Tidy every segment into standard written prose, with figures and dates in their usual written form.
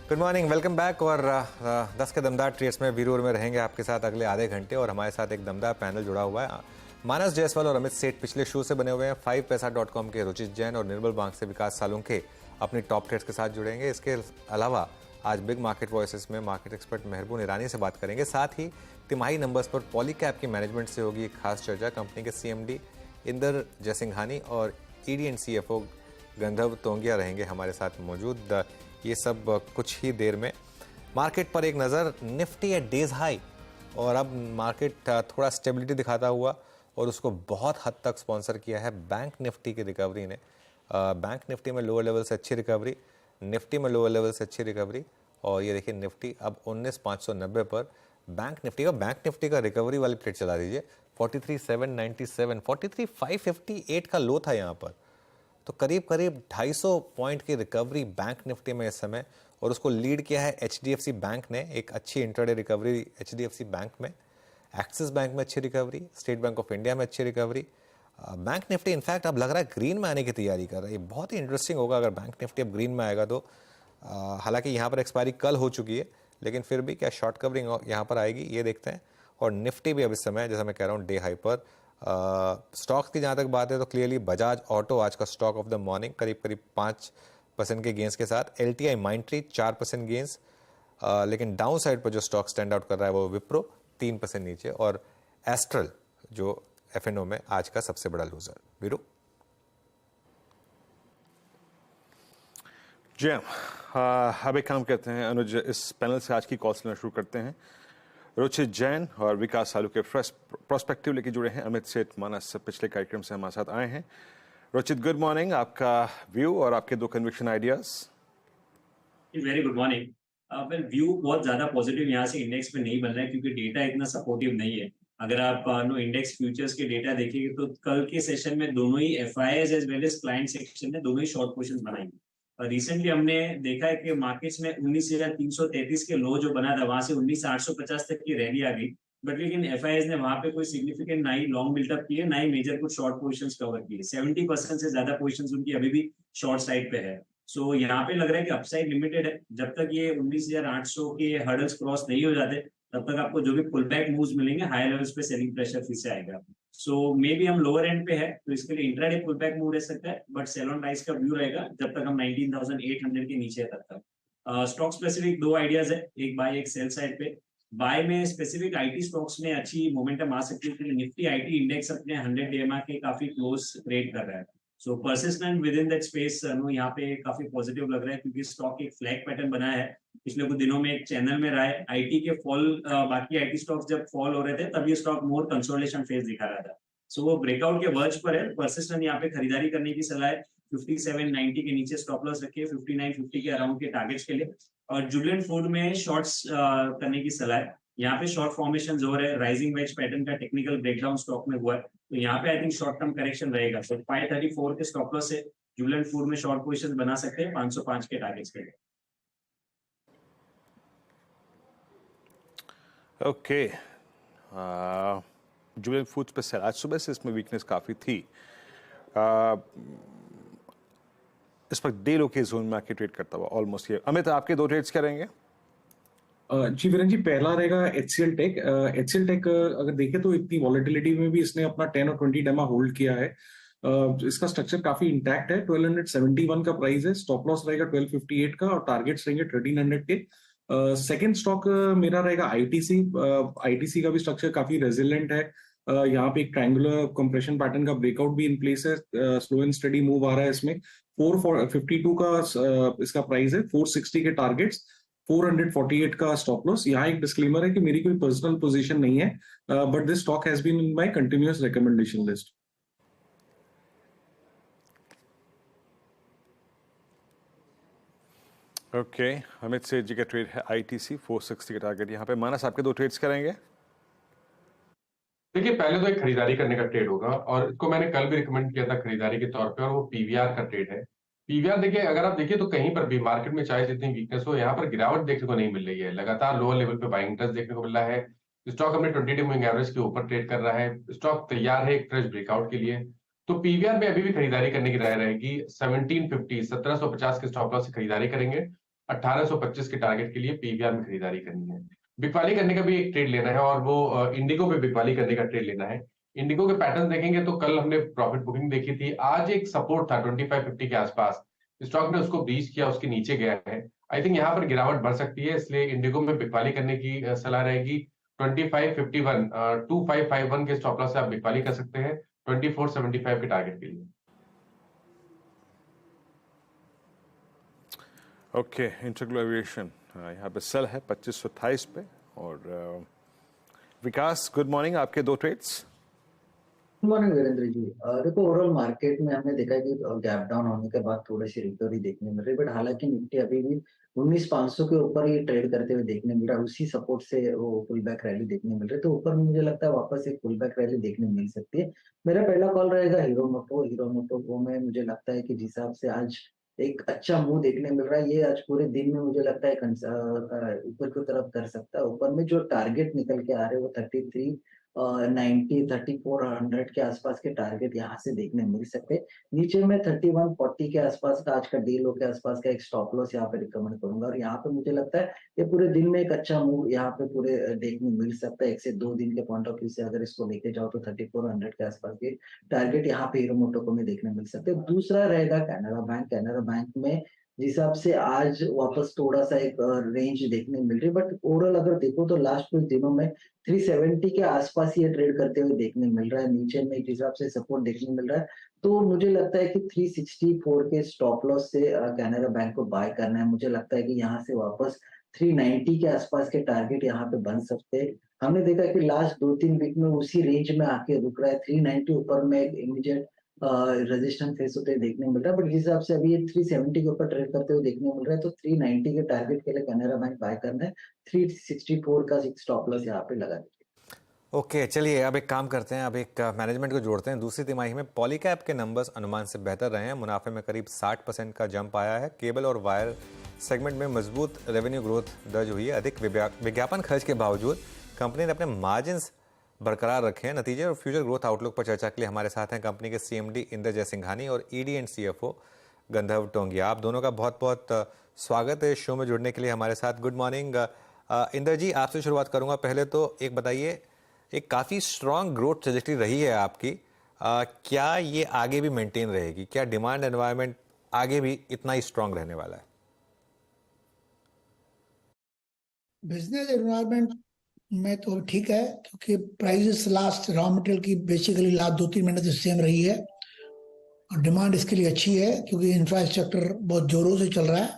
Good morning, welcome back. और 10 के दमदार ट्रेड्स में वीरूर में रहेंगे आपके साथ अगले आधे घंटे। और हमारे साथ एक दमदार पैनल जुड़ा हुआ है। मानस जायसवाल और अमित सेठ पिछले शो से बने हुए हैं। 5paisa.com के रुचित जैन और निर्मल बांग से विकास सालुंखे अपनी टॉप ट्रेड्स के साथ जुड़ेंगे। इसके अलावा आज बिग मार्केट वॉइसेस में मार्केट एक्सपर्ट मेहरबून ईरानी से बात करेंगे। साथ ही तिमाही नंबर्स पर पॉलीकैब की मैनेजमेंट से होगी एक खास चर्चा। कंपनी के CMD इंदर जयसिंघानी और ED एंड CFO गंधर्व तोंगिया रहेंगे हमारे साथ मौजूद। ये सब कुछ ही देर में। मार्केट पर एक नज़र। निफ्टी एट डेज हाई और अब मार्केट थोड़ा स्टेबिलिटी दिखाता हुआ और उसको बहुत हद तक स्पॉन्सर किया है बैंक निफ्टी की रिकवरी ने। बैंक निफ्टी में लोअर लेवल से अच्छी रिकवरी, निफ्टी में लोअर लेवल से अच्छी रिकवरी। और ये देखिए निफ्टी अब 19,590 पर। बैंक निफ्टी का रिकवरी वाली प्लेट चला दीजिए। 43,797, 43,558 का लो था यहाँ पर। तो करीब 250 पॉइंट की रिकवरी बैंक निफ्टी में इस समय। और उसको लीड किया है HDFC बैंक ने। एक अच्छी इंट्राडे रिकवरी HDFC बैंक में, एक्सिस बैंक में अच्छी recovery, state bank of India में अच्छी रिकवरी। बैंक निफ्टी इनफैक्ट अब लग रहा है ग्रीन में आने की तैयारी कर रहा है। ये बहुत ही इंटरेस्टिंग होगा अगर बैंक निफ्टी अब ग्रीन में आएगा तो। हालांकि यहाँ पर एक्सपायरी कल हो चुकी है, लेकिन फिर भी क्या शॉर्ट कवरिंग यहाँ पर आएगी ये देखते हैं। और निफ्टी भी अब इस समय जैसा मैं कह रहा हूँ डे हाई पर। स्टॉक्स की जहाँ तक बात है तो क्लियरली बजाज ऑटो आज का स्टॉक ऑफ द मॉर्निंग करीब 5% के गेंस के साथ। LTI Mindtree 4% gains. लेकिन डाउन साइड पर जो स्टॉक स्टैंड आउट कर रहा है वो विप्रो 3% नीचे। और एस्ट्रल जो F&O में आज का सबसे बड़ा लूजर। वीरू जी अब एक काम करते हैं अनुज, इस पैनल से आज की कॉल्स लेना शुरू करते हैं। रुचित जैन और विकास सालू के प्रोस्पेक्टिव लेके जुड़े हैं। अमित सेठ मानस पिछले कार्यक्रम से हमारे साथ आए हैं। रुचित गुड मॉर्निंग, आपका व्यू और आपके 2 conviction ideas. Very good morning. Well view बहुत ज्यादा पॉजिटिव यहाँ से इंडेक्स में नहीं बन रहा है क्योंकि डेटा इतना सपोर्टिव नहीं है। अगर आप इंडेक्स फ्यूचर्स के डेटा देखेंगे तो कल के सेशन में दोनों ही FIs as well as client section ने दोनों ही शॉर्ट पोजीशंस बनाई। रिसेंटली हमने देखा है कि मार्केट्स में 19,333 के लो जो बना था वहां से 19,850 तक की रैली आ गई। बट लेकिन FIs ने वहां पे कोई सिग्निफिकेंट ना ही लॉन्ग बिल्डअप किए ना ही मेजर कुछ शॉर्ट पोजीशंस कवर किए। 70% से ज्यादा पोजीशंस उनकी अभी भी शॉर्ट साइड पे है। सो यहाँ पे लग रहा है कि अपसाइड लिमिटेड है। जब तक ये 19,800 के हर्डल्स क्रॉस नहीं हो जाते तब तक आपको जो भी पुल बैक मूव्स मिलेंगे हायर लेवल्स पे सेलिंग प्रेशर फिर से आएगा। सो मे बी हम लोअर एंड पे है तो इसके लिए इंट्राडे पुल बैक मूव रह सकता है। बट सेल ऑन राइज का व्यू रहेगा जब तक हम 19,800 के नीचे तब तक। स्टॉक स्पेसिफिक 2 आइडियाज है, एक बाय एक सेल साइड पे। बाय में स्पेसिफिक IT स्टॉक्स में अच्छी मोमेंटम आ सकती है। निफ्टी IT इंडेक्स अपने 100 DMA के काफी क्लोज ट्रेड कर रहा है। So persistent within that space यहाँ पे काफी पॉजिटिव लग रहा है क्योंकि स्टॉक एक फ्लैग पैटर्न बना है। पिछले कुछ दिनों में एक चैनल में रहा है। IT के फॉल, बाकी IT स्टॉक्स जब फॉल हो रहे थे तब ये स्टॉक मोर कंसोलिडेशन फेज दिखा रहा था। सो वो ब्रेकआउट के वर्ज पर है। परसिस्टेंट यहाँ पे खरीदारी करने की सलाह है। 5790 के नीचे स्टॉप लॉस रखिए, 5950 के अराउंड के टारगेट्स के लिए। और जुबिलेंट फूड में शॉर्ट्स करने की सलाह है। यहाँ पे शॉर्ट फॉर्मेशन जोर है। राइजिंग वेज पैटर्न का टेक्निकल ब्रेकडाउन स्टॉक में हुआ है तो यहाँ पे I think short term correction रहेगा। तो 534 के स्टॉप लॉस से जुबिलेंट फूड में शॉर्ट पोजीशन बना सकते हैं 505 के टारगेट्स के लिए। ओके, जुबिलेंट फूड्स पे सेल आज सुबह से इसमें वीकनेस काफी थी। इस वक्त डे लो के जोन में आके ट्रेड करता हुआ ऑलमोस्ट ये। अमित आपके 2 ट्रेड्स करेंगे? जी वीरेन जी, पहला रहेगा HCL टेक। HCL टेक अगर देखें तो इतनी वॉलेटिलिटी में भी इसने अपना 10 और 20 डेमा होल्ड किया है। इसका स्ट्रक्चर काफी इंटैक्ट है। 1271 का प्राइस है, स्टॉप लॉस रहेगा 1258 का और टारगेट्स रहेंगे 1300 के। सेकेंड स्टॉक मेरा रहेगा ITC का भी स्ट्रक्चर काफी रेजिलेंट है। यहाँ पे एक ट्रायंगुलर कंप्रेशन पैटर्न का ब्रेकआउट भी इन प्लेस है। स्लो एंड स्टडी मूव आ रहा है इसमें। 452 का इसका प्राइस है, 460 के टारगेट्स, 448 का स्टॉप लॉस। यहाँ एक डिस्क्लेमर है कि मेरी कोई पर्सनल पोजीशन नहीं है, but this stock has been in my continuous recommendation list. Okay, Amit Seth ji का ट्रेड है ITC 460 का टारगेट। यहाँ पे मानस आपके 2 ट्रेड्स करेंगे? देखिए, पहले तो एक खरीदारी करने का ट्रेड होगा और इसको मैंने कल भी रिकमेंड किया था खरीदारी के तौर पे, और वो PVR का ट्रेड है। PVR देखिए, अगर आप देखिए तो कहीं पर भी मार्केट में चाहे जितनी वीकनेस हो, यहाँ पर गिरावट देखने को नहीं मिल रही है। लगातार लोअर लेवल पे बाइंग इंटरेस्ट देखने को मिल रहा है। स्टॉक अपने 20 डे मूविंग एवरेज के ऊपर ट्रेड कर रहा है। स्टॉक तैयार है एक फ्रेश ब्रेकआउट के लिए। तो PVR में अभी भी खरीदारी करने की राय रहेगी। 1750 के स्टॉप लॉस से खरीदारी करेंगे 1825 के टारगेट के लिए पीवीआर में खरीदारी करनी है। बिकवाली करने का भी एक ट्रेड लेना है और वो इंडिगो पे बिकवाली करने का ट्रेड लेना है। इंडिगो के पैटर्न देखेंगे तो कल हमने प्रॉफिट बुकिंग देखी थी, आज एक सपोर्ट था 2550 के आसपास, स्टॉक ने उसको ब्रीच किया, उसके नीचे गया है। आई थिंक यहाँ पर गिरावट बढ़ सकती है, इसलिए इंडिगो में बिकवाली करने की सलाह रहेगी। 2551 2551 के स्टॉप लॉस से आप बिकवाली कर सकते हैं 2475 के टारगेट के लिए। ओके, इंटेग्रो एविएशन यहाँ पे सेल है 2528 पे। और विकास, गुड मॉर्निंग, आपके दो trades. Good morning Virendra ji. देखो, ओवरऑल मार्केट में हमने देखा है कि गैप डाउन होने के बाद थोड़ी सी रिकवरी देखने मिल रही है, बट हालांकि निफ्टी अभी भी 19,500 के ऊपर ही ट्रेड करते हुए देखने मिल रहा है। उसी सपोर्ट से वो पुल बैक रैली देखने मिल रही है, तो ऊपर में मुझे लगता है वापस एक पुल बैक रैली देखने मिल सकती है। मेरा पहला कॉल रहेगा हीरो मोटो को। में मुझे लगता है कि जिस हिसाब से आज एक अच्छा मूव देखने मिल रहा है, ये आज पूरे दिन में मुझे लगता है ऊपर की तरफ कर सकता है। ऊपर में जो टारगेट निकल के आ रहे हैं वो 33 90 3400 के आसपास के टारगेट यहाँ से देखने मिल सकते हैं। नीचे में 3140 के आसपास का आज का डे लो के आसपास का एक स्टॉप लॉस यहाँ पे रिकमेंड करूंगा, और यहाँ पे मुझे लगता है ये पूरे दिन में एक अच्छा मूव यहाँ पे पूरे देखने मिल सकता है। 1 से 2 दिन के पॉइंट ऑफ व्यू से अगर इसको लेके जाओ तो 3400 के आसपास के टारगेट यहाँ पे हीरो मोटोको में देखने मिल सकते हैं। दूसरा रहेगा कैनरा बैंक। कैनरा बैंक में जिस हिसाब से आज वापस थोड़ा सा एक रेंज देखने मिल रही है, बट ओवरऑल अगर देखो तो लास्ट कुछ दिनों में 370 के आसपास ये ट्रेड करते हुए देखने मिल रहा है। नीचे में जिस हिसाब से सपोर्ट देखने मिल रहा है, तो मुझे लगता है कि 364 के स्टॉप लॉस से कैनरा बैंक को बाय करना है। मुझे लगता है कि यहाँ से वापस 390 के आसपास के टारगेट यहाँ पे बन सकते हैं। हमने देखा कि लास्ट 2-3 वीक में उसी रेंज में आके रुक रहा है। 390 ऊपर में एक इमीडिएट रेजिस्टेंस फेस होते हुए देखने मिल रहा है, बट जिस हिसाब से अभी ये 370 के ऊपर ट्रेड करते हुए देखने मिल रहा है, तो 390 के टारगेट के लिए कैनरा बैंक बाय करना है। 364 का स्टॉप लॉस यहाँ पे लगा दीजिए। ओके, चलिए अब एक काम करते हैं, अब एक मैनेजमेंट को जोड़ते हैं। दूसरी तिमाही में पॉलीकैब के नंबर्स अनुमान से बेहतर रहे हैं। मुनाफे में करीब 60% का जंप आया है। केबल और वायर सेगमेंट में मजबूत रेवेन्यू ग्रोथ दर्ज हुई है। अधिक विज्ञापन खर्च के बावजूद कंपनी ने अपने मार्जिन्स बरकरार रखे हैं। नतीजे और फ्यूचर ग्रोथ आउटलुक पर चर्चा के लिए हमारे साथ हैं कंपनी के सीएमडी इंदर जयसिंघानी और ईडी एंड सीएफओ गंधर्व टोंगिया। आप दोनों का बहुत बहुत स्वागत है शो में जुड़ने के लिए हमारे साथ। गुड मॉर्निंग इंदर जी, आपसे शुरुआत करूंगा। पहले तो एक बताइए, एक काफ़ी स्ट्रॉन्ग ग्रोथ ट्रेजेक्टरी रही है आपकी, क्या ये आगे भी मेंटेन रहेगी? क्या डिमांड एनवायरनमेंट आगे भी इतना ही स्ट्रॉन्ग रहने वाला है? बिजनेस एनवायरनमेंट में तो ठीक है, क्योंकि प्राइसेस लास्ट रॉ मटेरियल की बेसिकली लास्ट 2-3 महीने से सेम रही है, और डिमांड इसके लिए अच्छी है क्योंकि इंफ्रास्ट्रक्चर बहुत जोरों से चल रहा है।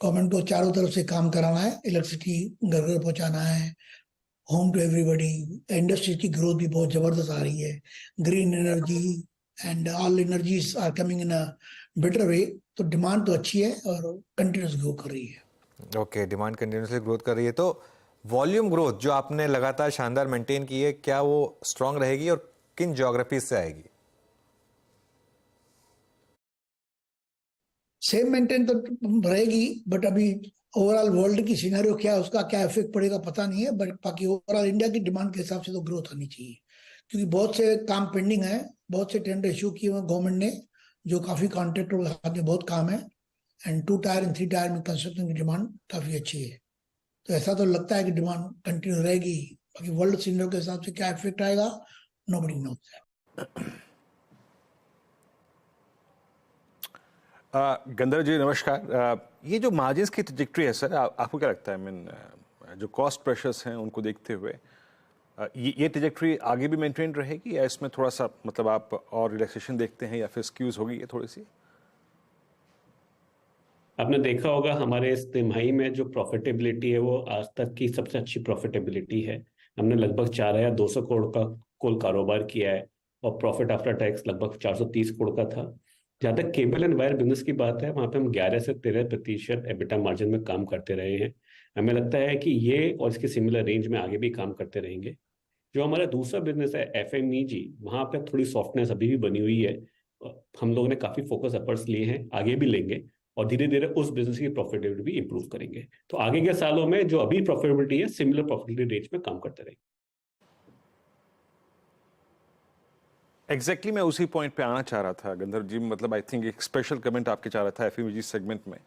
गवर्नमेंट को चारों तरफ से काम कराना है, इलेक्ट्रिसिटी घर घर पहुंचाना है, होम टू एवरीबडी। इंडस्ट्री की ग्रोथ भी बहुत जबरदस्त आ रही है। Green energy and all energies are coming in a better way, तो डिमांड तो अच्छी है और कंटिन्यूस ग्रो कर रही है। ओके, डिमांड कंटिन्यूसली ग्रोथ कर रही है, तो वॉल्यूम ग्रोथ जो आपने लगातार शानदार मेंटेन की है, क्या वो स्ट्रांग रहेगी और किन ज्योग्राफीज से आएगी? सेम मेंटेन तो रहेगी, बट अभी ओवरऑल वर्ल्ड की सिनेरियो क्या है, उसका क्या इफेक्ट पड़ेगा पता नहीं है, बट बाकी ओवरऑल इंडिया की डिमांड के हिसाब से तो ग्रोथ आनी चाहिए, क्योंकि बहुत से काम पेंडिंग है। बहुत से टेंडर इशू किए हुए गवर्नमेंट ने, जो काफी कॉन्ट्रैक्टर के हाथ में बहुत काम है, एंड 2 टायर एंड 3 टायर में कंस्ट्रक्शन की डिमांड काफी अच्छी है। तो ऐसा तो लगता है कि डिमांड कंटिन्यू रहेगी। बाकी वर्ल्ड सिनेरियो के हिसाब से क्या इफेक्ट आएगा, नोबडी नोस। गंधर्व जी नमस्कार। ये जो मार्जिन्स की ट्रैजेक्टरी है सर, आपको क्या लगता है? जो कॉस्ट प्रेशर्स हैं उनको देखते हुए ये ट्रैजेक्टरी आगे भी मेंटेन रहेगी, या इसमें थोड़ा सा मतलब आप और रिलैक्सेशन देखते हैं, या फिर स्क्यूज होगी ये थोड़ी सी? आपने देखा होगा हमारे इस तिमाही में जो प्रॉफिटेबिलिटी है वो आज तक की सबसे अच्छी प्रॉफिटेबिलिटी है। हमने लगभग 4,200 करोड़ का कुल कारोबार किया है और प्रॉफिट आफ्टर टैक्स लगभग 430 करोड़ का था। जहाँ तक केबल एंड वायर बिजनेस की बात है, वहाँ पे हम 11 से 13% एबिटा मार्जिन में काम करते रहे हैं। हमें लगता है कि ये और इसके सिमिलर रेंज में आगे भी काम करते रहेंगे। जो हमारा दूसरा बिजनेस है FMEG, वहाँ पे थोड़ी सॉफ्टनेस अभी भी बनी हुई है। हम लोगों ने काफी फोकस एफर्ट्स लिए हैं, आगे भी लेंगे, और धीरे धीरे उस बिजनेस की प्रॉफिटेबिलिटी भी इंप्रूव करेंगे। तो आगे के सालों में जो अभी प्रॉफिटेबिलिटी है, सिमिलर प्रॉफिटेबिलिटी रेंज में काम करते रहेंगे। एग्जैक्टली मैं उसी पॉइंट पे आना चाह रहा था गंधर्व जी। मतलब आई थिंक एक स्पेशल कमेंट आपके चाह रहा था FMEG सेगमेंट में,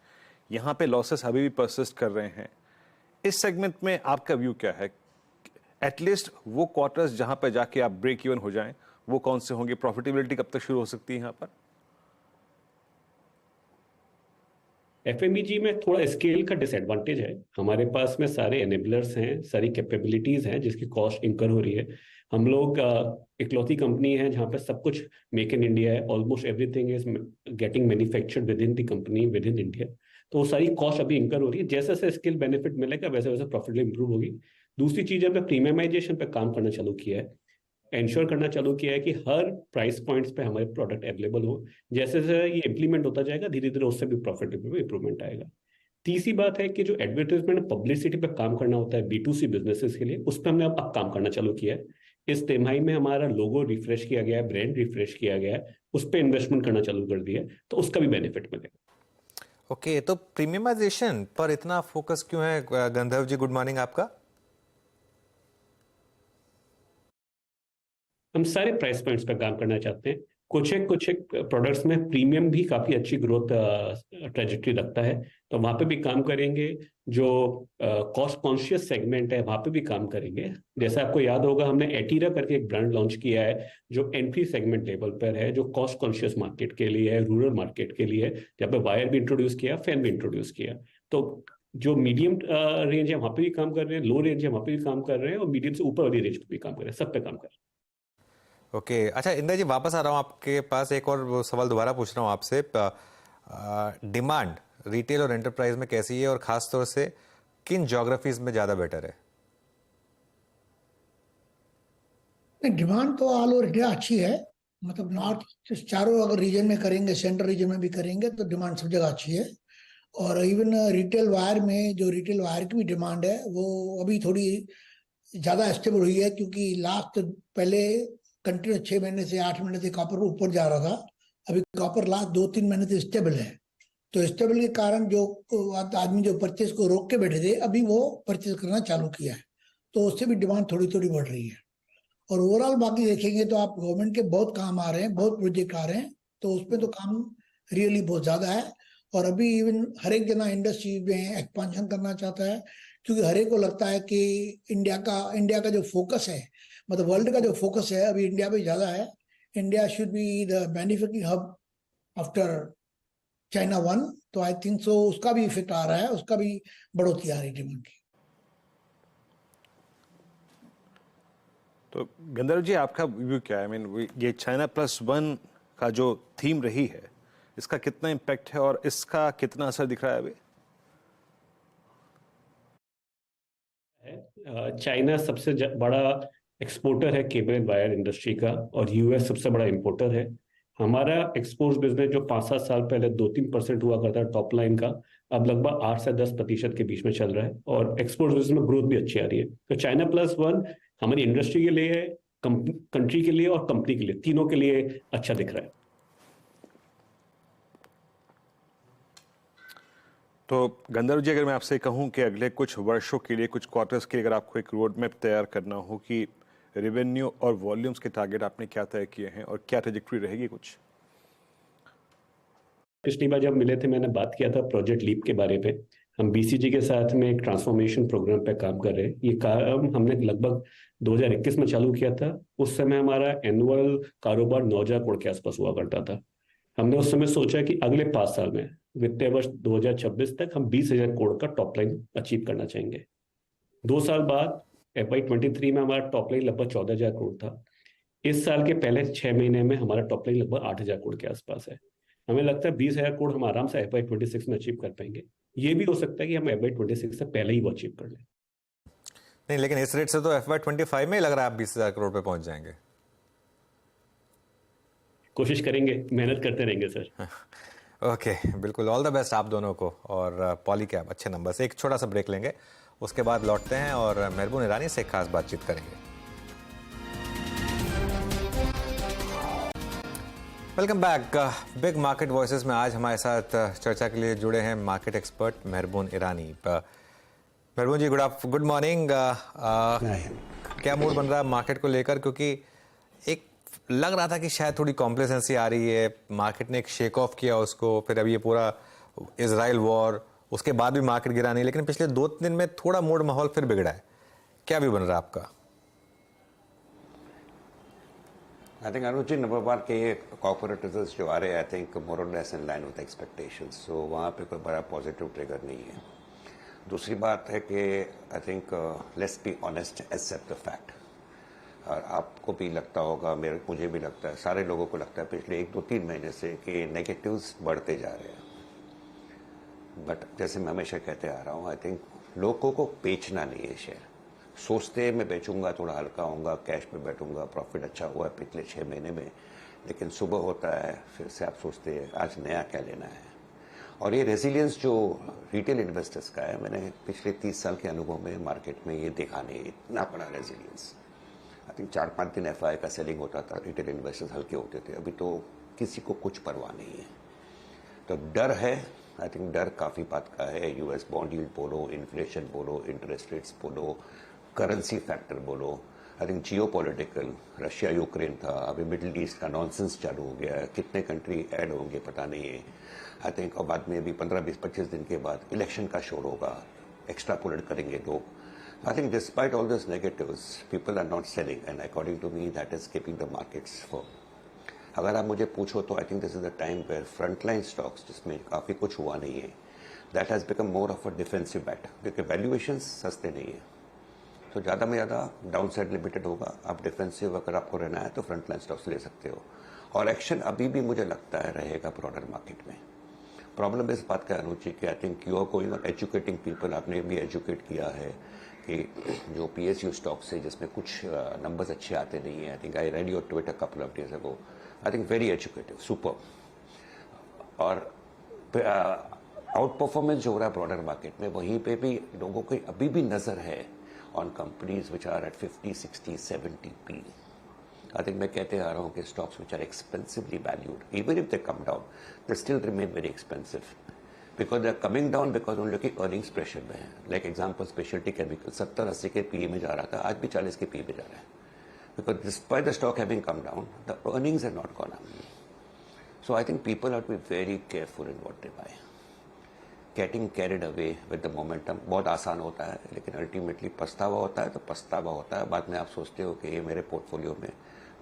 यहाँ पे लॉसेस अभी भी परसिस्ट कर रहे हैं। इस सेगमेंट में आपका व्यू क्या है? एटलीस्ट वो क्वार्टर्स जहां पर जाके आप ब्रेक इवन हो जाएं, वो कौन से होंगे? प्रॉफिटेबिलिटी कब तक शुरू हो सकती है यहाँ पर? एफएमईजी में थोड़ा स्केल का डिसएडवांटेज है। हमारे पास में सारे एनेबलर्स हैं, सारी कैपेबिलिटीज हैं जिसकी कॉस्ट इंकर हो रही है। हम लोग इकलौती कंपनी है जहाँ पे सब कुछ मेक इन इंडिया है। Almost everything is getting manufactured with in the company, with in India. तो वो सारी कॉस्ट अभी इंकर हो रही है। जैसे जैसे स्किल बेनिफिट मिलेगा वैसे वैसे प्रॉफिट इंप्रूव होगी। दूसरी चीज है, प्रीमियमाइजेशन पे काम करना चालू किया है, इंश्योर करना चालू किया है कि हर प्राइस पॉइंट्स पे हमारे प्रोडक्ट अवेलेबल हो। जैसे जैसे ये इम्प्लीमेंट होता जाएगा धीरे धीरे उससे भी प्रॉफिट में इंप्रूवमेंट आएगा। तीसरी बात है कि जो एडवर्टाइजमेंट पब्लिसिटी पे काम करना होता है B2C बिजनेसेस के लिए, उस पर हमने अब काम करना चालू किया है। इस तिमाही में हमारा लोगो रिफ्रेश किया गया है, ब्रांड रिफ्रेश किया गया है, उस पर इन्वेस्टमेंट करना चालू कर दिया है, तो उसका भी बेनिफिट मिलेगा। ओके, तो प्रीमियमाइजेशन पर इतना फोकस क्यों है? गंधर्व जी, गुड मॉर्निंग आपका। हम सारे प्राइस पॉइंट्स पर काम करना चाहते हैं। कुछ एक प्रोडक्ट्स में प्रीमियम भी काफी अच्छी ग्रोथ ट्रेजेक्टरी रखता है, तो वहां पे भी काम करेंगे। जो कॉस्ट कॉन्शियस सेगमेंट है वहां पे भी काम करेंगे। जैसे आपको याद होगा हमने एटीरा करके एक ब्रांड लॉन्च किया है जो एंट्री सेगमेंट लेवल पर है, जो कॉस्ट कॉन्शियस मार्केट के लिए है, रूरल मार्केट के लिए। जहाँ पे वायर भी इंट्रोड्यूस किया, फैन भी इंट्रोड्यूस किया। तो जो मीडियम रेंज है वहां पे भी काम कर रहे हैं, लो रेंज है वहां पे भी काम कर रहे हैं, और मीडियम से ऊपर वाली रेंज पे भी काम कर रहे हैं, सब पे काम कर रहे हैं। ओके, अच्छा इंद्र जी, वापस आ रहा हूँ आपके पास। एक और सवाल दोबारा पूछ रहा हूँ आपसे। डिमांड रिटेल और एंटरप्राइज में कैसी है, और खास तौर से किन ज्योग्राफीज में ज्यादा बेटर है? डिमांड तो ऑल ओवर इंडिया अच्छी है। मतलब नॉर्थ चारों अगर रीजन में करेंगे, सेंट्रल रीजन में भी करेंगे तो डिमांड सब जगह अच्छी है। और इवन रिटेल वायर में, जो रिटेल वायर की भी डिमांड है वो अभी थोड़ी ज्यादा स्टेबल हुई है, क्योंकि लास्ट पहले कंटिन्यू 6 महीने से 8 महीने से कॉपर ऊपर जा रहा था। अभी कॉपर लास्ट 2-3 महीने से स्टेबल है। तो स्टेबल के कारण जो आदमी जो परचेज को रोक के बैठे थे, अभी वो परचेज करना चालू किया है, तो उससे भी डिमांड थोड़ी थोड़ी बढ़ रही है। और ओवरऑल बाकी देखेंगे तो आप गवर्नमेंट के बहुत काम आ रहे हैं, बहुत प्रोजेक्ट आ रहे हैं, तो उसमें तो काम रियली बहुत ज्यादा है। और अभी इवन हर एक जना इंडस्ट्री में एक्सपांशन करना चाहता है, क्योंकि हर एक को लगता है कि इंडिया का जो फोकस है, मतलब वर्ल्ड का जो फोकस है अभी इंडिया पे ज्यादा है। India should be the manufacturing hub after China 1। तो आई थिंक सो उसका भी इफेक्ट आ रहा है, उसका भी बढ़ोतरी आ रही है डिमांड की। तो गंधर्व जी, आपका व्यू क्या है? आई मीन ये China Plus 1 का जो थीम रही है, इसका कितना इम्पैक्ट है और इसका कितना असर दिख रहा है अभी? चाइना सबसे बड़ा एक्सपोर्टर है केबल एंड वायर इंडस्ट्री का, और यूएस सबसे बड़ा इंपोर्टर है। हमारा एक्सपोर्ट बिजनेस जो 5-7 साल पहले 2-3% हुआ करता है टॉप लाइन का, अब लगभग 8 से 10% के बीच में चल रहा है, और एक्सपोर्ट बिजनेस में ग्रोथ भी अच्छी आ रही है। तो China Plus 1 हमारी इंडस्ट्री के लिए, कंट्री के लिए और कंपनी के लिए, तीनों के लिए अच्छा दिख रहा है। तो गंधर्व जी, अगर मैं आपसे कहूं कि अगले कुछ वर्षों के लिए, कुछ क्वार्टर्स के लिए अगर आपको एक रोड मैप तैयार करना हो कि रेवेन्यू और वॉल्यूम्स के टारगेट आपने क्या तय किए हैं और क्या ट्रेजेक्टरी रहेगी कुछ? पिछली बार जब मिले थे मैंने बात किया था प्रोजेक्ट लीप के बारे में। हम BCG के साथ में एक ट्रांसफॉर्मेशन प्रोग्राम पे काम कर रहे हैं। ये काम हमने लगभग 2021 में चालू किया था। उस समय हमारा एनुअल कारोबार 9,000 करोड़ के आसपास हुआ करता था। हमने उस समय सोचा कि अगले 5 साल में, वित्तीय वर्ष 2026 तक, हम 20,000 करोड़ का टॉप लाइन अचीव करना चाहेंगे। 2 साल बाद FY23 में हमारा टॉप लाइन लगभग 14,000 करोड़ था। इस साल के पहले 6 महीने में हमारा टॉप लाइन लगभग 8,000 करोड़ के आसपास है। हमें लगता है 20,000 करोड़ हम आराम से FY26 में अचीव कर पाएंगे। ये भी हो सकता है कि हम FY26 से पहले ही वो अचीव कर लें। नहीं, लेकिन इस रेट से तो FY25 में लग रहा है आप 20,000 करोड़ पे पहुंच जाएंगे। कोशिश करेंगे, मेहनत करते रहेंगे सर। ओके, बिल्कुल, ऑल द बेस्ट आप दोनों को और पॉलीकैब अच्छे नंबर से। एक छोटा सा ब्रेक लेंगे, उसके बाद लौटते हैं और मेहरबून ईरानी से एक खास बातचीत करेंगे। Welcome back. Big market voices में आज हमारे साथ चर्चा के लिए जुड़े हैं मार्केट एक्सपर्ट मेहरबून ईरानी। मेहरबून जी, गुड मॉर्निंग। क्या मूड बन रहा है मार्केट को लेकर? क्योंकि एक लग रहा था कि शायद थोड़ी कॉम्प्लेसेंसी आ रही है, मार्केट ने एक शेक ऑफ किया उसको, फिर अब ये पूरा इजराइल वॉर उसके बाद भी मार्केट गिरा नहीं, लेकिन पिछले 2 दिन में थोड़ा मूड माहौल फिर बिगड़ा है। क्या व्यू बन रहा है आपका? I think Anuj ji, number one के ये कॉर्पोरेट रिजल्ट्स जो आ रहे हैं, आई think more or less in line with expectations, so वहाँ पे कोई बड़ा पॉजिटिव ट्रिगर नहीं है। दूसरी बात है कि I think let's be honest, except the fact. और आपको भी लगता होगा, मुझे भी लगता है, सारे लोगों को लगता है पिछले 1-2-3 महीने से कि नेगेटिव्स बढ़ते जा रहे हैं। बट जैसे मैं हमेशा कहते आ रहा हूँ, आई थिंक लोगों को बेचना नहीं है शेयर। सोचते मैं बेचूंगा, थोड़ा हल्का होऊंगा, कैश पे बैठूंगा, प्रॉफिट अच्छा हुआ है पिछले 6 महीने में, लेकिन सुबह होता है फिर से आप सोचते हैं आज नया क्या लेना है। और ये रेजिलियंस जो रिटेल इन्वेस्टर्स का है, मैंने पिछले 30 साल के अनुभव में मार्केट में ये देखा नहीं, इतना बड़ा रेजिलियंस। आई थिंक 4-5 दिन FI का सेलिंग होता था, रिटेल इन्वेस्टर्स हल्के होते थे, अभी तो किसी को कुछ परवाह नहीं है। तो डर है, आई थिंक डर काफ़ी बात का है। US बॉन्ड यील्ड बोलो, इन्फ्लेशन बोलो, इंटरेस्ट रेट्स बोलो, करेंसी फैक्टर बोलो, I think geopolitical, Russia Ukraine था, अभी मिडिल ईस्ट का नॉनसेंस चालू हो गया है, कितने कंट्री ऐड होंगे पता नहीं है। आई थिंक और बाद में भी 15-20-25 दिन के बाद इलेक्शन का शोर होगा, एक्स्ट्रापोलेट करेंगे लोग। I think despite all this negatives, people are not selling and according to me that is keeping the markets for. अगर आप मुझे पूछो तो I think this is the time where frontline stocks, जिसमें काफ़ी कुछ हुआ नहीं है, that has become more of a defensive bat, क्योंकि वैल्यूएशंस सस्ते नहीं है। तो ज़्यादा में ज़्यादा डाउन साइड लिमिटेड होगा। आप डिफेंसिव अगर आपको रहना है तो फ्रंट लाइन स्टॉक्स ले सकते हो। और एक्शन अभी भी मुझे लगता है रहेगा ब्रॉडर मार्केट में। प्रॉब्लम इस बात का अनुज जी कि I think you are going on educating people, आपने भी एजुकेट किया है कि जो PSU स्टॉक्स है जिसमें कुछ नंबर्स अच्छे आते नहीं है। I think I read your Twitter couple of days ago, I think very educative, super. और आउट परफॉर्मेंस जो हो रहा है ब्रॉडर मार्केट में, वहीं पे भी लोगों की अभी भी नज़र है on companies which are at 50, 60, 70 P. I think मैं कहते आ रहा हूँ कि stocks which are expensively valued, even if they come down, they still remain very expensive because they are coming down because उन लोग की earnings pressure में है। Like example, specialty chemical 70-80 के PE में जा रहा था, आज भी 40 के PE में जा रहा है, because despite the stock having come down, the earnings have not gone up. So I think people have to be very careful in what they buy. Getting carried away with the momentum बहुत आसान होता है, लेकिन ultimately पछतावा होता है। तो पछतावा होता है, बाद में आप सोचते हो कि ये मेरे पोर्टफोलियो में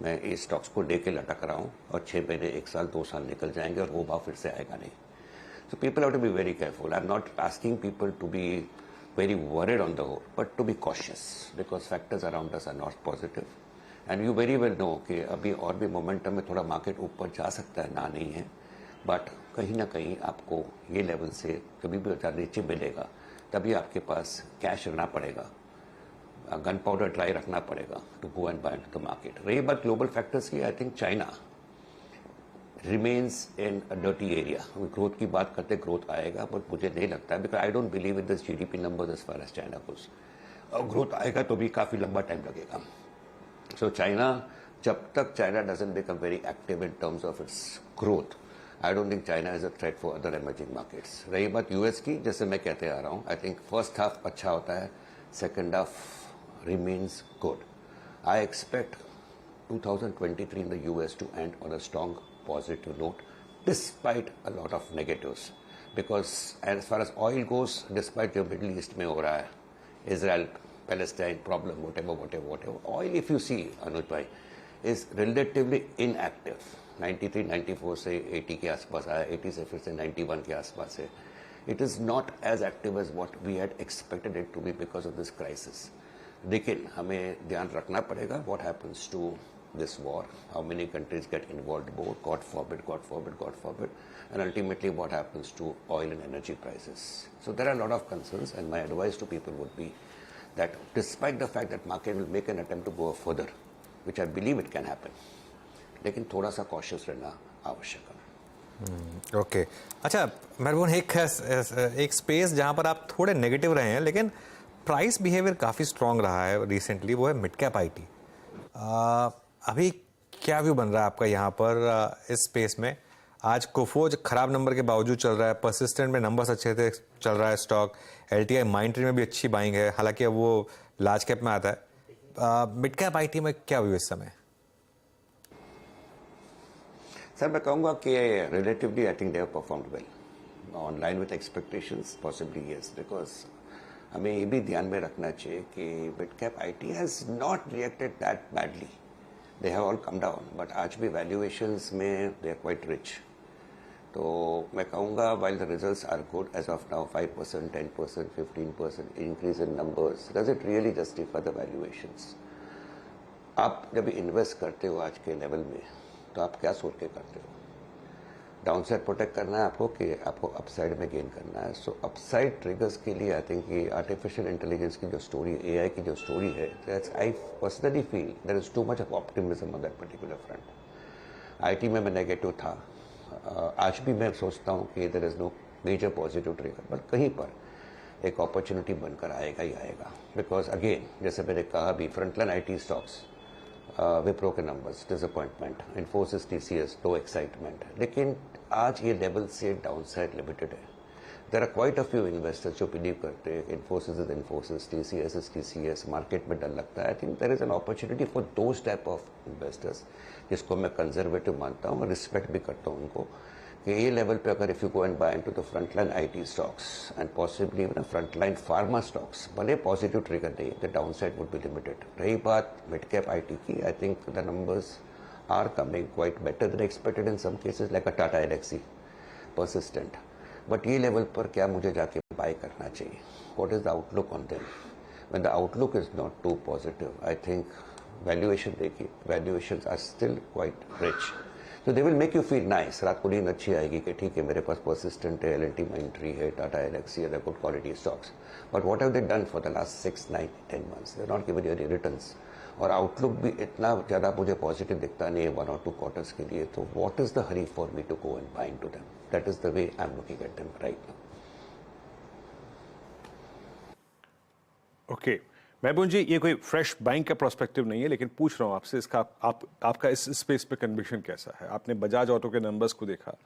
मैं इस स्टॉक्स को लेके लटक रहा हूँ और 6 महीने, 1 साल, 2 साल निकल जाएंगे और वो भाव फिर से आएगा नहीं। So people have to be very careful. I am not asking people to be very worried on the whole, but to be cautious because factors around us are not positive and you very well know कि अभी और भी momentum में थोड़ा market ऊपर जा सकता है, ना नहीं है, बट कहीं ना कहीं आपको ये लेवल से कभी भी नीचे मिलेगा, तभी आपके पास कैश रखना पड़ेगा, गन पाउडर ड्राई रखना पड़ेगा to go and buy into the market. रही बात ग्लोबल फैक्टर्स की, I think China remains in a dirty area. Growth की बात करते ग्रोथ आएगा, बट मुझे नहीं लगता है, because I don't believe in this GDP numbers as far as China goes. और ग्रोथ आएगा तो भी काफ़ी लंबा टाइम लगेगा। सो चाइना, जब तक China doesn't become very active in terms of its growth, I don't think China is a threat for other emerging markets. रही बात US की, जैसे मैं कहते आ रहा हूँ, आई थिंक फर्स्ट हाफ अच्छा होता है, second half remains good. I expect 2023 in the US to end on a strong positive note despite a lot of negatives, because as far as oil goes, despite जो Middle East में हो रहा है, Israel Palestine problem, whatever, oil if you see Anuj bhai is relatively inactive। 93-94 से 80 के आसपास आया, 80 से फिर से 91 के आसपास है। It is not as active as what we had expected it to be because of this crisis. लेकिन हमें ध्यान रखना पड़ेगा what happens to this war, how many countries get involve both, God forbid, and ultimately what happens to oil and energy prices. So there are lot of concerns and my advice to people would be that despite the fact that market will make an attempt to go further, which I believe it can happen, लेकिन थोड़ा सा cautious रहना आवश्यक है। Okay अच्छा मेहरबान, एक space जहां पर आप थोड़े नेगेटिव रहे हैं लेकिन प्राइस बिहेवियर काफ़ी स्ट्रांग रहा है रिसेंटली, वो है मिड कैप IT। अभी क्या व्यू बन रहा है आपका यहाँ पर इस स्पेस में? आज कोफोज खराब नंबर के बावजूद चल रहा है, परसिस्टेंट में नंबर्स अच्छे थे, चल रहा है स्टॉक। LTI माइंड में भी अच्छी बाइंग है, हालांकि अब वो लार्ज कैप में आता है। मिड कैप IT में क्या व्यू इस समय? सर मैं कहूँगा कि relatively I think they have performed well. Online with expectations possibly yes, because हमें ये भी ध्यान में रखना चाहिए कि mid cap IT has not reacted that badly, they have all come down, but आज भी वैल्यूएशंस में दे आर क्वाइट रिच। तो मैं कहूँगा while the results are good as of now 5%, 10%, 15% increase in numbers, does it really justify the valuations? आप जब invest करते हो आज के लेवल में तो आप क्या सोच के करते हो? डाउनसाइड प्रोटेक्ट करना है आपको कि आपको अपसाइड में गेन करना है? सो अपसाइड ट्रिगर्स के लिए आई थिंक ये आर्टिफिशियल इंटेलिजेंस की जो स्टोरी, एआई की जो स्टोरी है, I personally feel there is too much of optimism on that particular front. IT में मैं नेगेटिव था, आज भी मैं सोचता हूँ कि there is no major positive trigger, but कहीं पर एक अपॉर्चुनिटी बनकर आएगा ही आएगा। बिकॉज अगेन जैसे मैंने कहा अभी, फ्रंटलाइन आईटी स्टॉक्स, विप्रो के numbers disappointment, Infosys, TCS low excitement, लेकिन आज ये लेवल से डाउनसाइड लिमिटेड है। There are quite a few investors जो बिलीव करते हैं Infosys is Infosys, TCS is TCS, market में डर लगता है। I think there is an opportunity for those type of investors, जिसको मैं कंजर्वेटिव मानता हूँ और रिस्पेक्ट भी करता हूँ उनको, कि ये लेवल पे अगर if you go and buy into the frontline IT stocks and possibly even frontline pharma stocks, भले पॉजिटिव ट्रिगर नहीं, the downside would be limited. रही बात मिड कैप आईटी की, I think the numbers are coming quite better than expected in some cases, like a Tata Elxsi, persistent. But ये level पर क्या मुझे जाके buy करना चाहिए? What is the outlook on them? When the outlook is not too positive, I think valuation देखिए, valuations are still quite rich. So they will make you feel nice. रात को नींद अच्छी आएगी कि ठीक है मेरे पास persistent है, L&T में entry है, Tata Elxsi, other good quality stocks. But what have they done for the last 6, 9, 10 months? They are not given you any returns. और आउटलुक भी इतना ज़्यादा मुझे पॉजिटिव दिखता नहीं है 1 or 2 क्वार्टर्स के लिए। तो what is the hurry for me to go and buy into them? That is the way I am looking at them right now. Okay Mehboob ji, ये कोई फ्रेश बाइंग का प्रोस्पेक्टिव नहीं है, लेकिन पूछ रहा हूँ आपसे, इसका आपका इस स्पेस पे कन्विक्शन कैसा है? आपने बजाज ऑटो के नंबर्स को देखा,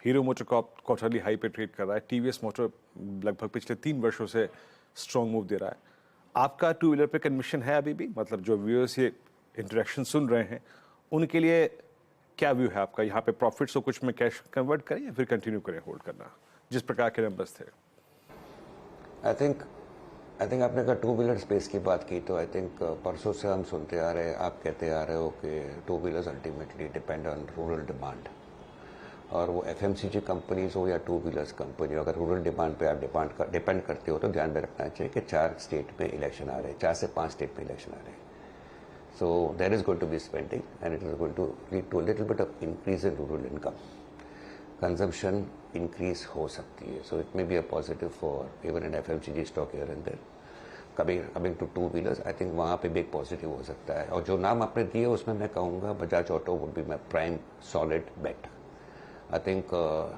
Hero MotoCorp quarterly high पे ट्रेड कर रहा है, टीवीएस मोटर लगभग पिछले 3 वर्षों से स्ट्रॉन्ग मूव दे रहा है। आपका टू व्हीलर पे कन्विक्शन है अभी भी? मतलब जो व्यूअर्स ये इंटरेक्शन सुन रहे हैं उनके लिए क्या व्यू है आपका? यहाँ पे प्रॉफिट्स को कुछ में कैश कन्वर्ट करें या फिर कंटिन्यू करें होल्ड करना, जिस प्रकार के नंबर्स थे? आई थिंक आपने कहा टू व्हीलर स्पेस की बात की, तो आई थिंक परसों से हम सुनते आ रहे हैं, आप कहते आ रहे हो कि two wheelers ultimately depend on rural demand. और वो एफएमसीजी कंपनीज हो या टू व्हीलर्स कंपनी हो, अगर रूरल डिमांड पे आप डिपेंड करते हो तो ध्यान में रखना चाहिए कि 4 स्टेट में इलेक्शन आ रहे हैं, 4 से 5 स्टेट में इलेक्शन आ रहे हैं। So there is going to be spending and it is going to lead to a little bit of increase in rural income, consumption increase हो सकती है। So it may be a positive for even an FMCG stock here and there. Coming to two wheelers, I think वहाँ पे भी एक positive हो सकता है। और जो नाम आपने दिए उसमें मैं कहूँगा Bajaj Auto would be my prime solid bet. I think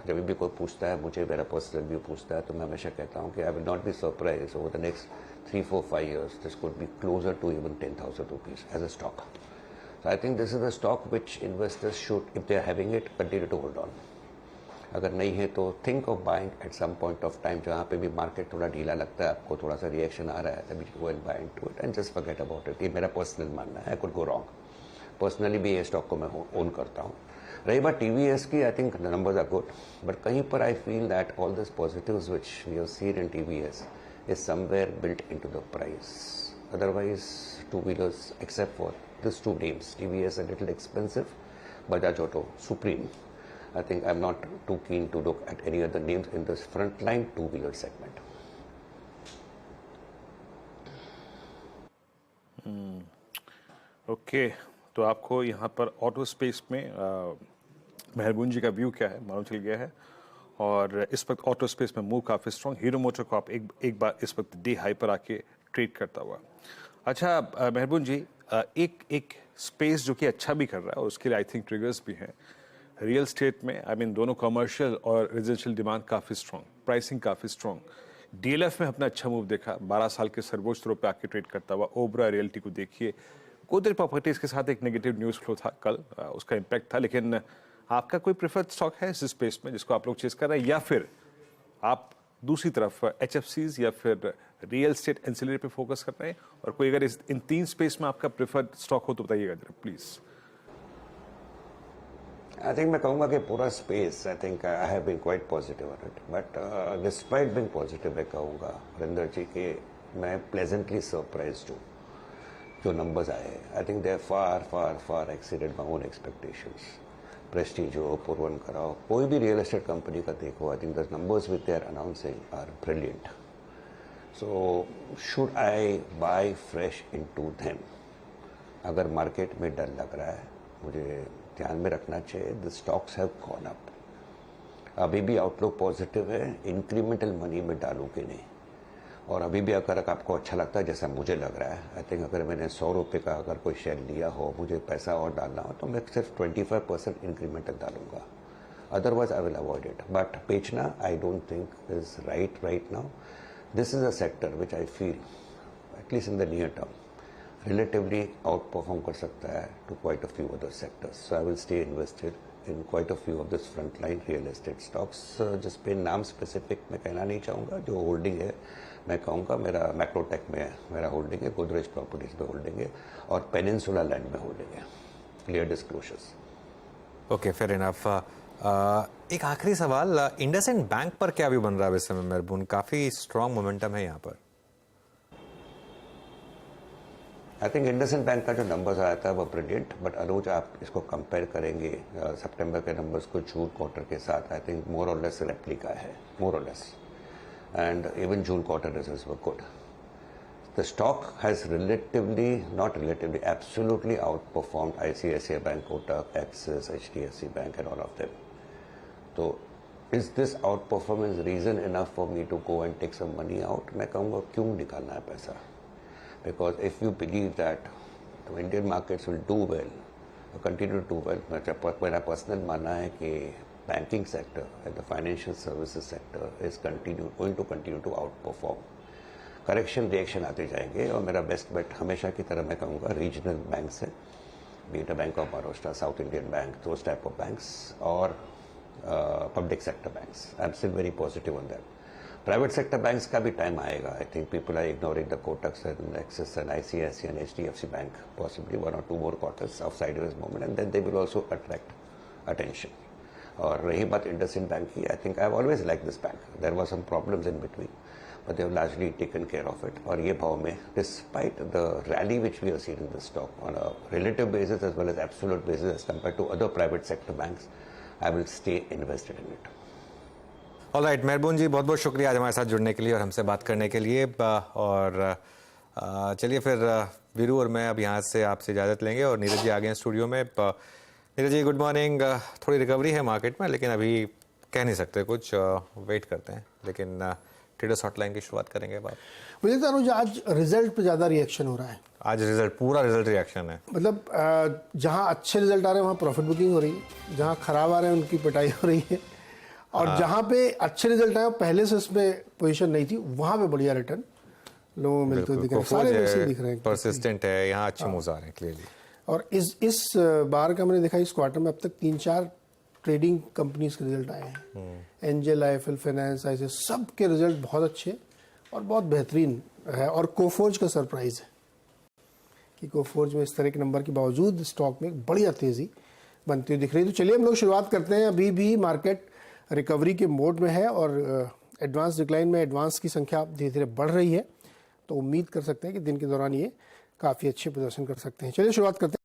जब भी कोई पूछता है, मुझे मेरा पर्सनल व्यू पूछता है, तो मैं हमेशा कहता हूँ कि I will not be surprise over the next 3, 4, 5 years this could be closer to even 10,000 rupees as a stock. So I think this is a stock which investors should, if they are having it, continue to hold on. अगर नहीं है तो think of buying at some point of time, जहाँ पे भी market थोड़ा ढीला लगता है, आपको थोड़ा सा रिएक्शन आ रहा है, तभी go and buy into it and just forget about it. ये मेरा पर्सनल मानना है, I could go wrong. Personally भी ये स्टॉक को मैं ओन करता हूँ। रही बात टीवीएस की, I think the numbers are good, but कहीं पर I feel that all this positives which we have seen in TVS is somewhere built into the price. Otherwise two wheelers except for this 2 names, TVS a little expensive, Bajaj Auto supreme. I think I'm not too keen to look at any other names in this frontline two-wheeler segment. Okay तो आपको यहाँ पर auto space में मेहरबून जी का view क्या है मालूम चल गया है। और इस वक्त ऑटो स्पेस में मूव काफ़ी स्ट्रॉन्ग, हीरो मोटर को आप एक बार इस वक्त डे हाई पर आके ट्रेड करता हुआ। अच्छा मेहरबून जी, एक स्पेस जो कि अच्छा भी कर रहा है और उसके लिए आई थिंक ट्रिगर्स भी हैं रियल स्टेट में। आई मीन दोनों कमर्शियल और रेजिडेंशियल डिमांड काफ़ी स्ट्रॉन्ग, प्राइसिंग काफ़ी स्ट्रॉन्ग। डीएलएफ में अपना अच्छा मूव देखा, 12 साल के सर्वोच्च स्तरों पे आके ट्रेड करता हुआ। ओबरा रियल्टी को देखिए, गोदरेज प्रॉपर्टीज के साथ एक नेगेटिव न्यूज़ फ्लो था कल, उसका इम्पैक्ट था। लेकिन आपका कोई प्रेफर्ड स्टॉक है इस स्पेस में जिसको आप लोग चेस कर रहे हैं, या फिर आप दूसरी तरफ एचएफसीज या फिर रियल स्टेट एंसिलरी पे फोकस कर रहे हैं? और कोई अगर इन 3 स्पेस में आपका प्रेफर्ड स्टॉक हो तो बताइएगा जरा प्लीज। आई थिंक मैं कहूँगा कि पूरा space, I think I have been quite positive on it, but despite being positive मैं कहूँगा हरिंदर जी के मैं प्लेजेंटली सरप्राइज्ड हूँ जो नंबर्स आए हैं. I think they far far far exceeded my own expectations. Prestige हो, पूर्वन कराओ, कोई भी रियल एस्टेट कंपनी का देखो, I think the numbers with they are announcing are brilliant. So should I buy fresh into them? अगर market में डर लग रहा है, मुझे ध्यान में रखना चाहिए the stocks have gone up. अभी भी आउटलुक पॉजिटिव है, इंक्रीमेंटल मनी में डालूं कि नहीं. और अभी भी अगर आपको अच्छा लगता है जैसा मुझे लग रहा है, आई थिंक अगर मैंने 100 रुपये का अगर कोई शेयर लिया हो, मुझे पैसा और डालना हो, तो मैं सिर्फ 25% इंक्रीमेंटल डालूंगा. Otherwise I will avoid it. But बेचना I don't think is right now. This is a sector which I feel at least in the near term relatively outperform कर सकता है to quite a few other sectors. So I will stay invested in quite a few of this frontline real estate stocks. जिस पे नाम specific मैं कहना नहीं चाहूँगा, जो होल्डिंग है मैं कहूँगा मेरा मैक्रोटेक में मेरा होल्डिंग है, गोदरेज प्रॉपर्टीज में होल्डिंग है और पेनिनसुला लैंड में होल्डिंग है. Clear disclosures. Okay, fair enough. एक आखिरी सवाल, इंडसइंड बैंक पर क्या भी बन रहा है इस समय मेहरबून? काफी स्ट्रॉन्ग मोमेंटम है यहाँ पर. आई थिंक इंडसइंड बैंक का जो नंबर्स आया था वो ब्रिलियंट. बट अनुज आप इसको कंपेयर करेंगे सितंबर के नंबर्स को जून क्वार्टर के साथ, आई think more or less replica है, more or less. And even June quarter results were good. The stock has absolutely outperformed ICICI bank, Kotak, Axis, HDFC bank and all of them. तो is this outperformance reason enough for me to go and take some money out? मैं कहूँगा क्यों निकालना है पैसा. Because if you believe that the Indian markets will do well, continue to do well, मेरा personal मानना है कि banking sector and the financial services sector is going to continue to outperform. Correction reaction आते जाएंगे और मेरा best bet हमेशा की तरह मैं कहूँगा रीजनल बैंक से, be it bank of Maharashtra, south Indian bank, those type of banks और public sector banks. I am still very positive on that. Private sector banks का भी टाइम आएगा. I think people are ignoring the Kotaks and Axis and ICICI and HDFC bank. Possibly 1 or 2 more quarters of sideways movement and then they will also attract attention. और रही बात IndusInd bank की, I think I have always like this bank. There were some problems in between but they have largely taken care of it. और ये भाव में despite the rally which we have seen in the stock on a relative basis as well as absolute basis as compare to other private sector banks, I will stay invested in it. Alright, Mehraboon ji बहुत बहुत शुक्रिया आज हमारे साथ जुड़ने के लिए और हमसे बात करने के लिए. और चलिए फिर वीरू और मैं अब यहाँ से आपसे इजाज़त लेंगे और नीरज जी आ गए हैं स्टूडियो में. Neeraj ji good morning. थोड़ी रिकवरी है मार्केट में लेकिन अभी कह नहीं सकते कुछ, वेट करते हैं. लेकिन ट्रेडर्स हॉटलाइन की शुरुआत करेंगे बात. मुझे तो अनुज आज रिजल्ट पे ज़्यादा रिएक्शन हो रहा है. आज रिजल्ट, पूरा रिजल्ट रिएक्शन है. मतलब जहाँ अच्छे रिजल्ट आ रहे हैं वहाँ प्रॉफिट बुकिंग हो रही है, जहाँ खराब आ रहे हैं उनकी पिटाई हो रही है. और जहाँ पे अच्छे रिजल्ट आए पहले से उसमें पोजीशन नहीं थी वहाँ पे बढ़िया रिटर्न लोगों को मिलते हुए दिख रहे हैं. सारे वैसे दिख रहे हैं, परसिस्टेंट है, यहाँ अच्छे मूव्स आ रहे हैं क्लियरली. और इस बार का मैंने देखा इस क्वार्टर में अब तक 3-4 ट्रेडिंग कंपनीज के रिजल्ट आए हैं. एंजल, आईएफएल फाइनेंस, ऐसे सब के रिजल्ट बहुत अच्छे और बहुत बेहतरीन है. और कोफोर्ज का सरप्राइज है कि कोफोर्ज में इस तरह के नंबर के बावजूद स्टॉक में बढ़िया तेजी बनती हुई दिख रही है. तो चलिए हम लोग शुरुआत करते हैं. अभी भी मार्केट रिकवरी के मोड में है और एडवांस डिक्लाइन में एडवांस की संख्या धीरे धीरे बढ़ रही है. तो उम्मीद कर सकते हैं कि दिन के दौरान ये काफ़ी अच्छे प्रदर्शन कर सकते हैं. चलिए शुरुआत करते हैं.